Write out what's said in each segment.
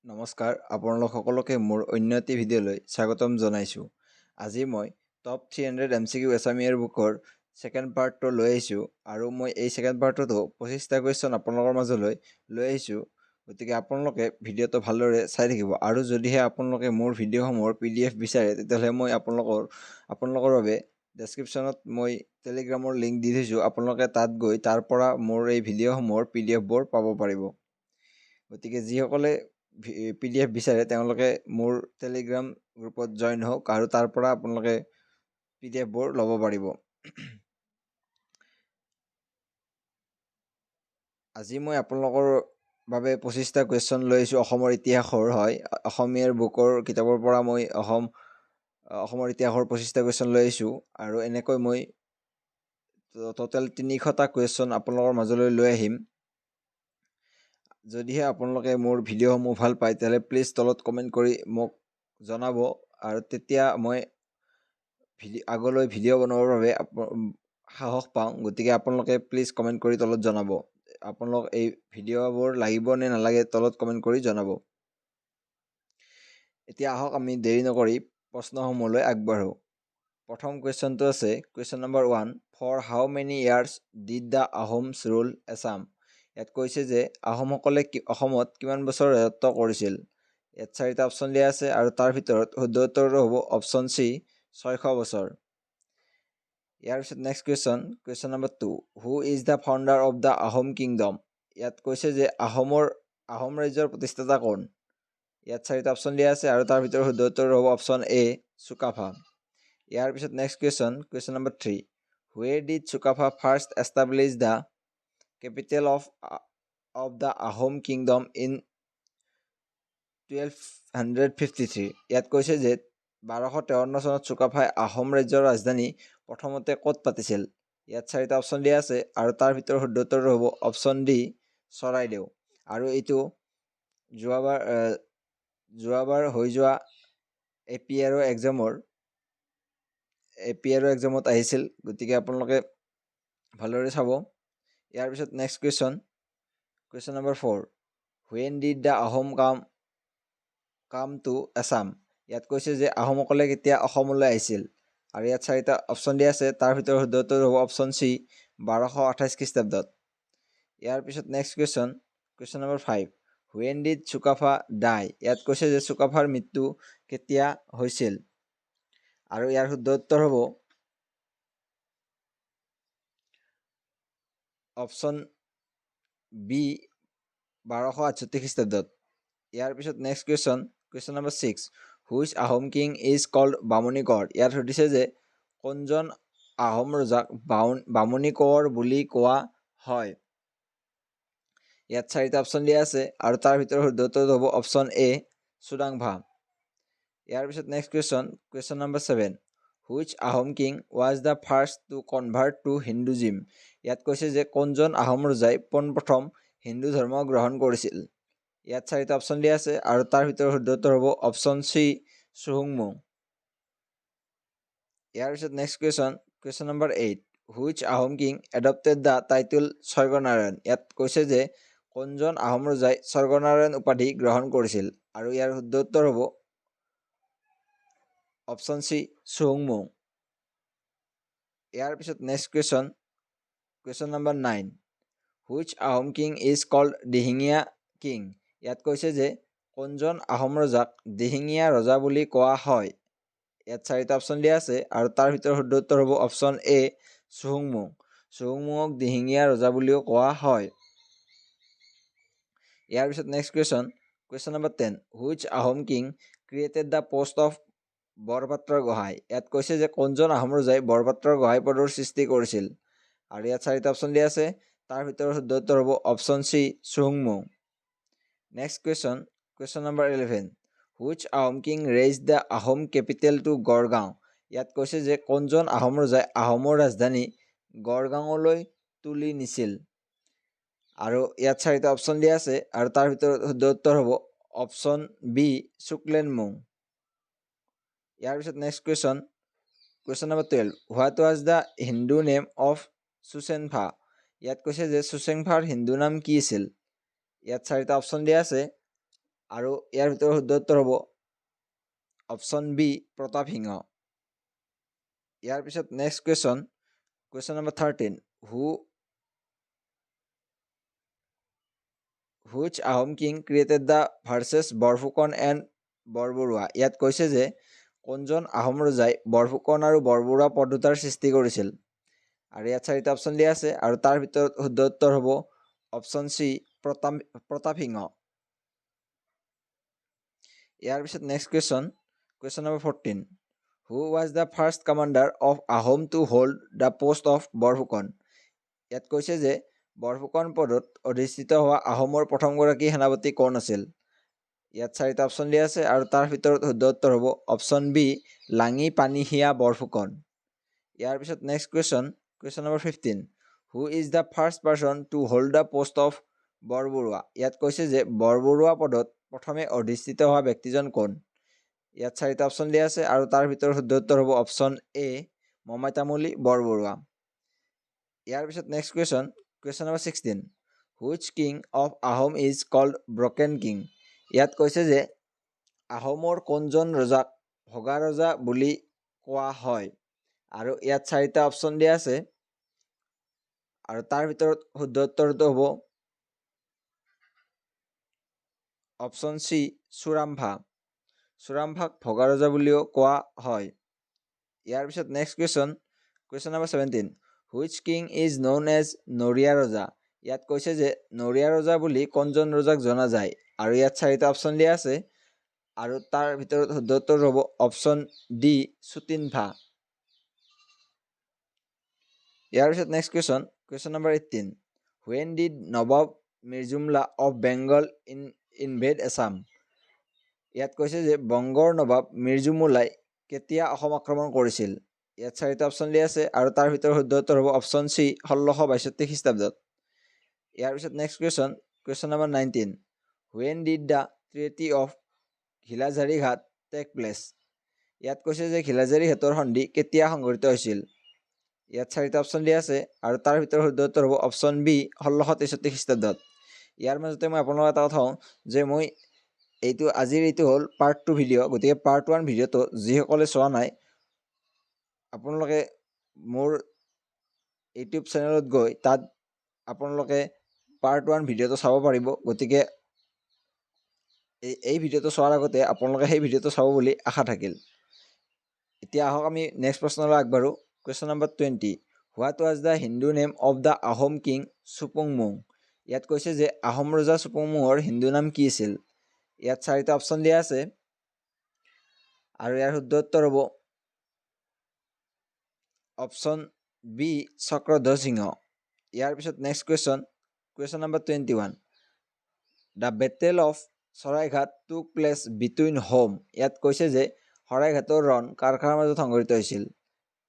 নমস্কাৰ আপোনালোক সকলোকে মোৰ অন্য এটি ভিডিঅ'লৈ স্বাগতম জনাইছো। আজি মই টপ 300 MCQ এছামিয়াৰ বুকৰ সেকেন্ড পাৰ্টটো লৈ আহিছো আৰু মই এই সেকেন্ড পাৰ্টটো 25টা কুৱেশ্যন আপোনালোকৰ মাজলৈ লৈ আহিছো। গতিকে আপোনালোকে ভিডিঅ'টো ভালদৰে চাই থাকিব আৰু যদিহে আপোনালোকে মোৰ ভিডিঅ'সমূহৰ PDF বিচাৰে তেতিয়াহ'লে মই আপোনালোকৰ বাবে ডেছক্ৰিপশ্যনত মই টেলিগ্ৰামৰ লিংক দি থৈছো। আপোনালোকে তাত গৈ তাৰ পৰা মোৰ এই ভিডিঅ'সমূহৰ PDF বোৰ পাব পাৰিব। গতিকে যিসকলে PDF বিচাৰে তেওঁলোকে মোৰ টেলিগ্ৰাম গ্ৰুপত জইন হওক আৰু তাৰ পৰা আপোনালোকে PDF বোৰ ল'ব পাৰিব। আজি মই আপোনালোকৰ বাবে 25টা কুৱেশ্যন লৈ আহিছো। অসমৰ ইতিহাসৰ হয়, অসমীয়াৰ বুকৰ কিতাপৰ পৰা মই অসমৰ ইতিহাসৰ 25টা কুৱেশ্যন লৈ আহিছো আৰু এনেকৈ মই টোটেল 300টা কুৱেশ্যন আপোনালোকৰ মাজলৈ লৈ আহিম। যদিহে আপোনালোকে মোৰ ভিডিঅ'সমূহ ভাল পায় তেতিয়াহ'লে প্লিজ তলত কমেণ্ট কৰি মোক জনাব আৰু তেতিয়া মই আগলৈ ভিডিঅ' বনাবৰ বাবে সাহস পাওঁ। গতিকে আপোনালোকে প্লিজ কমেণ্ট কৰি তলত জনাব আপোনালোক এই ভিডিঅ'বোৰ লাগিব নে নালাগে, তলত কমেণ্ট কৰি জনাব। এতিয়া আহক আমি দেৰি নকৰি প্ৰশ্নসমূহলৈ আগবাঢ়ো। প্ৰথম কুৱেশ্যনটো আছে question number 1, for how many years did the Ahoms rule Assam. ইয়াত কৈছে যে আহোমসকলে অসমত কিমান বছৰ ৰাজত্ব কৰিছিল। ইয়াত 4টা অপশ্যন দিয়া আছে আৰু তাৰ ভিতৰত শুদ্ধ উত্তৰটো হ'ব অপশ্যন চি 600 বছৰ। ইয়াৰ পিছত next question number 2, who is the founder of the Ahom kingdom. ইয়াত কৈছে যে আহোম ৰাজ্যৰ প্ৰতিষ্ঠাতা কোন। ইয়াত 4টা অপশ্যন দিয়া আছে আৰু তাৰ ভিতৰত শুদ্ধ উত্তৰটো হ'ব অপশ্যন এ চুকাফা। ইয়াৰ পিছত next question number 3, where did Sukaphaa first establish the capital of the Ahom Kingdom in 1253। ইয়াত কৈছে যে 1253 চনত চুকাফাই আহোম ৰাজ্যৰ ৰাজধানী প্ৰথমতে ক'ত পাতিছিল। ইয়াত 4টা অপশ্যন দিয়া আছে আৰু তাৰ ভিতৰত শুদ্ধ উত্তৰটো হ'ব অপশ্যন ডি চৰাইদেউ। আৰু এইটো যোৱাবাৰ হৈ যোৱা APR এক্সামত আহিছিল। গতিকে আপোনালোকে ভালদৰে চাব। ইয়াৰ পিছত next question number 4, when did the Ahom come to Assam. ইয়াত কৈছে যে আহোমসকলে কেতিয়া অসমলৈ আহিছিল আৰু ইয়াত 4টা অপশ্যন দিয়া আছে, তাৰ ভিতৰত শুদ্ধ উত্তৰ হ'ব অপশ্যন চি 1228 খ্ৰীষ্টাব্দত। ইয়াৰ পিছত next question number 5, when did Sukaphaa die. ইয়াত কৈছে যে চুকাফাৰ মৃত্যু কেতিয়া হৈছিল আৰু ইয়াৰ শুদ্ধ উত্তৰ হ'ব অপশ্যন বি 1268 খ্ৰীষ্টাব্দত। ইয়াৰ পিছত next question number 6, which Ahom king is called Bamuni Konwar. ইয়াত সুধিছে যে কোনজন আহোম ৰজাক বামুণী কোঁৱৰ বুলি কোৱা হয়। ইয়াত 4টা অপশ্যন দিয়া আছে আৰু তাৰ ভিতৰত শুদ্ধ উত্তৰটো হ'ব অপশ্যন এ চুডাংভা। ইয়াৰ পিছত next question number 7, which Ahom king was the first to convert to Hinduism. ইয়াত কৈছে যে কোনজন আহোম ৰজাই পোনপ্ৰথম হিন্দু ধৰ্ম গ্ৰহণ কৰিছিল। ইয়াত 4টা অপশ্যন দিয়া আছে আৰু তাৰ ভিতৰত শুদ্ধ উত্তৰ হ'ব অপশ্যন চি চুহুংমুং। ইয়াৰ পিছত next question number 8, which Ahom king adopted the title Swarganarayan. ইয়াত কৈছে যে কোনজন আহোম ৰজাই স্বৰ্গনাৰায়ণ উপাধি গ্ৰহণ কৰিছিল আৰু ইয়াৰ শুদ্ধ উত্তৰ হ'ব অপশ্যন চি চুহুংমুং। ইয়াৰ পিছত next question number 9, which Ahom king is called Dihingia king. ইয়াত কৈছে যে কোনজন আহোম ৰজাক দিহিঙীয়া ৰজা বুলি কোৱা হয়। ইয়াত 4টা অপশ্যন দিয়া আছে আৰু তাৰ ভিতৰত শুদ্ধ উত্তৰ হ'ব অপশ্যন এ চুহুংমুং। চুহুংমুঙক দিহিঙীয়া ৰজা বুলিও কোৱা হয়। ইয়াৰ পিছত next question number 10, which Ahom king created the post of বৰপাত্ৰৰ গোহাঁই। ইয়াত কৈছে যে কোনজন আহোম ৰজাই বৰপাত্ৰৰ গোহাঁই পদৰ সৃষ্টি কৰিছিল আৰু ইয়াত 4টা অপশ্যন দিয়া আছে, তাৰ ভিতৰত শুদ্ধ উত্তৰ হ'ব অপশ্যন চি চুহুংমুং। Next question number 11, which Ahom king raise the Ahom capital to Garhgaon. ইয়াত কৈছে যে কোনজন আহোম ৰজাই আহোমৰ ৰাজধানী গড়গাঁৱলৈ তুলি নিছিল আৰু ইয়াত 4টা অপশ্যন দিয়া আছে আৰু তাৰ ভিতৰত শুদ্ধ উত্তৰ হ'ব অপশ্যন বি চুকলেনমুং। ইয়াৰ পিছত next question number 12, what was the Hindu name of Susenphaa. ইয়াত কৈছে যে চুচেনফাৰ হিন্দু নাম কি আছিল। ইয়াত 4টা অপশ্যন দিয়া আছে আৰু ইয়াৰ ভিতৰত শুদ্ধ উত্তৰ হ'ব অপশ্যন বি প্ৰতাপ সিংহ। ইয়াৰ পিছত next question number 13 which Ahom king created the verses Borphukan and Borbarua. ইয়াত কৈছে যে কোনজন আহোম ৰজাই বৰফুকন আৰু বৰবৰুৱা পদ দুটাৰ সৃষ্টি কৰিছিল। আৰু ইয়াত 4টা অপশ্যন দিয়া আছে আৰু তাৰ ভিতৰত শুদ্ধ উত্তৰ হ'ব অপশ্যন চি প্ৰতাপ সিংহ। ইয়াৰ পিছত next question number 14 who was the first commander of Ahom to hold the post of Borphukan. ইয়াত কৈছে যে বৰফুকন পদত অধিষ্ঠিত হোৱা আহোমৰ প্ৰথমগৰাকী সেনাপতি কোন আছিল। ইয়াত 4টা অপশ্যন দিয়া আছে আৰু তাৰ ভিতৰত শুদ্ধ উত্তৰ হ'ব অপশ্যন বি লাঙি পানীহিয়া বৰফুকন। ইয়াৰ পিছত next question number 15 who is the first person to hold the post of Borbarua. ইয়াত কৈছে যে বৰবৰুৱা পদত প্ৰথমে অধিষ্ঠিত হোৱা ব্যক্তিজন কোন। ইয়াত 4টা অপশ্যন দিয়া আছে আৰু তাৰ ভিতৰত শুদ্ধ উত্তৰ হ'ব অপশ্যন এ মমাইতামুলি বৰবৰুৱা। ইয়াৰ পিছত next question number 16 which king of Ahom is called broken king। ইয়াত কৈছে যে আহোমৰ কোনজন ৰজাক ভগা ৰজা বুলি কোৱা হয়। আৰু ইয়াত 4টা অপশ্যন দিয়া আছে আৰু তাৰ ভিতৰত শুদ্ধ উত্তৰটো হ'ব অপশ্যন চি চুৰামভাক ভগা ৰজা বুলিও কোৱা হয়। ইয়াৰ পিছত next question number 17 which king is known as নৰিয়া ৰজা। ইয়াত কৈছে যে নৰিয়া ৰজা বুলি কোনজন ৰজাক জনা যায়। আৰু ইয়াত 4টা অপশ্যন দিয়া আছে আৰু তাৰ ভিতৰত শুদ্ধ উত্তৰ হ'ব অপশ্যন ডি চুটিনভা। ইয়াৰ পিছত next question number 18 when did Nawab Mir Jumla of Bengal invade Assam। ইয়াত কৈছে যে বংগৰ নবাব মিৰ্জুমলাই কেতিয়া অসম আক্ৰমণ কৰিছিল। ইয়াত 4টা অপশ্যন দিয়া আছে আৰু তাৰ ভিতৰত শুদ্ধ উত্তৰ হ'ব অপশ্যন চি 1662 খ্ৰীষ্টাব্দত। ইয়াৰ পিছত next question number 19 when did the treaty of ঘিলাঝাৰী ঘাট take place। ইয়াত কৈছে যে ঘিলাঝাৰী ঘাটৰ সন্ধি কেতিয়া সংঘটিত হৈছিল। ইয়াত 4টা অপশ্যন দিয়া আছে আৰু তাৰ ভিতৰত শুদ্ধ উত্তৰ হ'ব অপশ্যন বি 1663 খ্ৰীষ্টাব্দত। ইয়াৰ মাজতে মই আপোনালোকক এটা কথা কওঁ যে মই আজিৰ এইটো হ'ল পাৰ্ট 2 ভিডিঅ'। গতিকে পাৰ্ট 1 ভিডিঅ'টো যিসকলে চোৱা নাই আপোনালোকে মোৰ ইউটিউব চেনেলত গৈ তাত আপোনালোকে পাৰ্ট 1 ভিডিঅ'টো চাব পাৰিব। গতিকে এই ভিডিঅ'টো চোৱাৰ আগতে আপোনালোকে সেই ভিডিঅ'টো চাব বুলি আশা থাকিল। এতিয়া আহক আমি নেক্সট প্ৰশ্নলৈ আগবাঢ়ো। Question number 20 what was the Hindu name of the Ahom king Supungmung. ইয়াত কৈছে যে আহোম ৰজা চুপুংমুঙৰ হিন্দু নাম কি আছিল। ইয়াত 4টা অপশ্যন দিয়া আছে আৰু ইয়াৰ শুদ্ধ উত্তৰ হ'ব অপশ্যন বি চক্ৰধ্বজ সিংহ। ইয়াৰ পিছত next question number 21 the battle of Saraighat টুক প্লেচ বিটুইন হোম। ইয়াত কৈছে যে শৰাইঘাটৰ ৰণ কাৰ কাৰ মাজত সংঘটিত হৈছিল।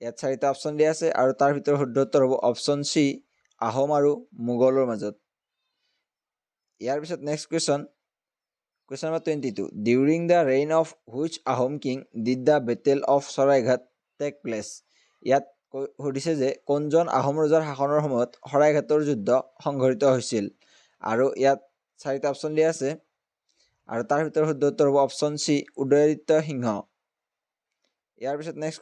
ইয়াত 4টা অপশ্যন দিয়া আছে আৰু তাৰ ভিতৰত শুদ্ধ উত্তৰ হ'ব অপশ্যন চি আহোম আৰু মোগলৰ মাজত। ইয়াৰ পিছত next question number 22 during the reign of which Ahom king did the battle of Saraighat take place. ইয়াত সুধিছে যে কোনজন আহোম ৰজাৰ শাসনৰ সময়ত শৰাইঘাটৰ যুদ্ধ সংঘটিত হৈছিল। আৰু ইয়াত 4টা অপশ্যন দিয়া আছে আৰু তাৰ ভিতৰত শুদ্ধ উত্তৰ হ'ব অপশ্যন চি উদয়াদিত্য সিংহ। ইয়াৰ পিছত next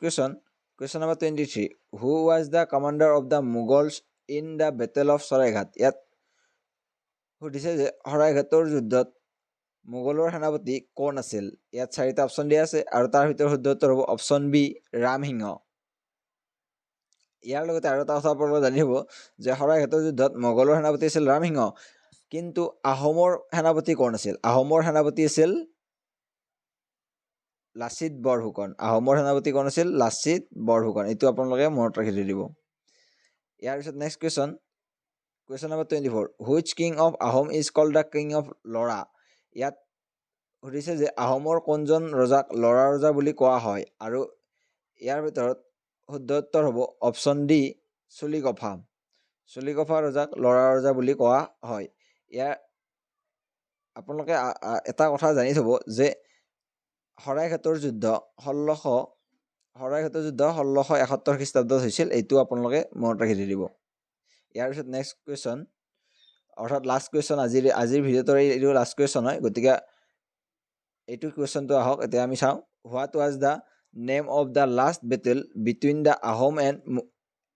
question number 23 who was the commander of the Mughals in the battle of Saraighat. ইয়াত সুধিছে যে শৰাইঘাটৰ যুদ্ধত মোগলৰ সেনাপতি কোন আছিল। ইয়াত 4টা অপশ্যন দিয়া আছে আৰু তাৰ ভিতৰত শুদ্ধ উত্তৰ হ'ব অপশ্যন বি ৰামসিংহ। ইয়াৰ লগতে আৰু এটা কথা আপোনালোকে জানিব যে শৰাইঘাটৰ যুদ্ধত মোগলৰ সেনাপতি আছিল ৰামসিংহ, কিন্তু আহোমৰ সেনাপতি কোন আছিল। আহোমৰ সেনাপতি আছিল লাচিত বৰফুকন। আহোমৰ সেনাপতি কোন আছিল লাচিত বৰফুকন। এইটো আপোনালোকে মনত ৰাখি দিব। ইয়াৰ পিছত next question number 24 which king of Ahom is called the king of Lora. ইয়াত সুধিছে যে আহোমৰ কোনজন ৰজাক লৰা ৰজা বুলি কোৱা হয়। আৰু ইয়াৰ ভিতৰত শুদ্ধ উত্তৰ হ'ব অপশ্যন ডি চুলিকফা ৰজাক লৰা ৰজা বুলি কোৱা হয়। ইয়াৰ আপোনালোকে এটা কথা জানি থব যে শৰাইঘাটৰ যুদ্ধ 1671 খ্ৰীষ্টাব্দত হৈছিল। এইটো আপোনালোকে মনত ৰাখি দিব। ইয়াৰ পিছত নেক্সট কুৱেশ্যন অৰ্থাৎ লাষ্ট কুৱেশ্যন আজিৰ ভিডিঅ'টোৰ এইটো লাষ্ট কুৱেশ্যন হয়। গতিকে এইটো কুৱেশ্যনটো আহক এতিয়া আমি চাওঁ what was the name of the last battle between the Ahom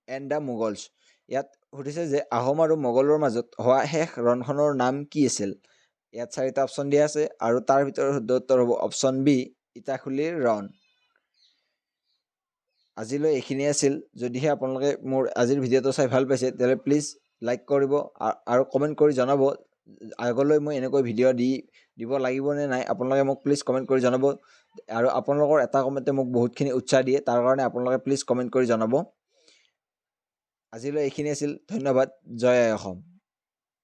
and the Mughals ইয়াত সুধিছে যে আহোম আৰু মোগলৰ মাজত হোৱা শেষ ৰণখনৰ নাম কি আছিল ইয়াত 4টা অপশ্যন দিয়া আছে আৰু তাৰ ভিতৰত শুদ্ধ উত্তৰ হ'ব অপশ্যন বি ইটাখুলিৰ ৰণ আজিলৈ এইখিনি আছিল যদিহে আপোনালোকে মোৰ আজিৰ ভিডিঅ'টো চাই ভাল পাইছে তেতিয়াহ'লে প্লিজ লাইক কৰিব আৰু কমেণ্ট কৰি জনাব আগলৈ মই এনেকৈ ভিডিঅ' দিব লাগিব নে নাই আপোনালোকে মোক প্লিজ কমেণ্ট কৰি জনাব আৰু আপোনালোকৰ এটা কমেণ্টে মোক বহুতখিনি উৎসাহ দিয়ে তাৰ কাৰণে আপোনালোকে প্লিজ কমেণ্ট কৰি জনাব আজিলৈ এইখিনি আছিল ধন্যবাদ জয় আই অসম